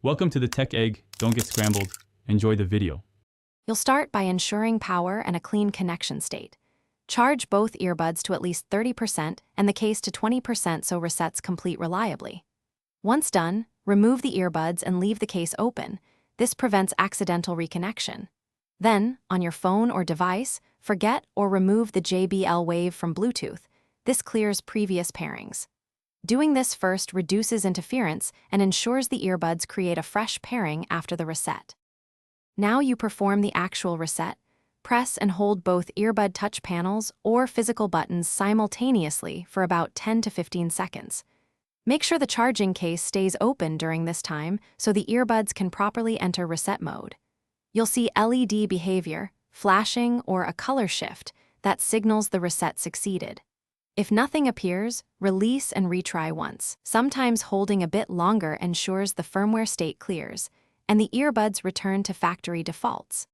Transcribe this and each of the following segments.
Welcome to the Tech Egg. Don't get scrambled. Enjoy the video. You'll start by ensuring power and a clean connection state. Charge both earbuds to at least 30% and the case to 20% so resets complete reliably. Once done, remove the earbuds and leave the case open. This prevents accidental reconnection. Then, on your phone or device, forget or remove the JBL Wave from Bluetooth. This clears previous pairings. Doing this first reduces interference and ensures the earbuds create a fresh pairing after the reset. Now you perform the actual reset. Press and hold both earbud touch panels or physical buttons simultaneously for about 10 to 15 seconds. Make sure the charging case stays open during this time so the earbuds can properly enter reset mode. You'll see LED behavior, flashing, or a color shift that signals the reset succeeded. If nothing appears, release and retry once. Sometimes holding a bit longer ensures the firmware state clears, and the earbuds return to factory defaults.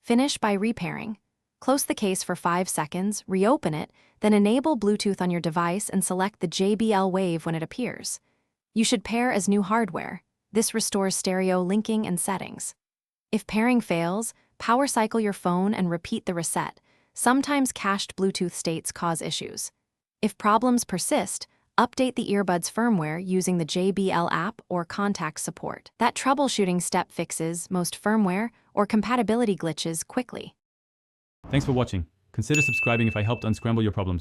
Finish by repairing. Close the case for 5 seconds, reopen it, then enable Bluetooth on your device and select the JBL Wave when it appears. You should pair as new hardware. This restores stereo linking and settings. If pairing fails, power cycle your phone and repeat the reset. Sometimes cached Bluetooth states cause issues. If problems persist, update the earbuds firmware using the JBL app or contact support. That troubleshooting step fixes most firmware or compatibility glitches quickly. Thanks for watching. Consider subscribing if I helped unscramble your problems.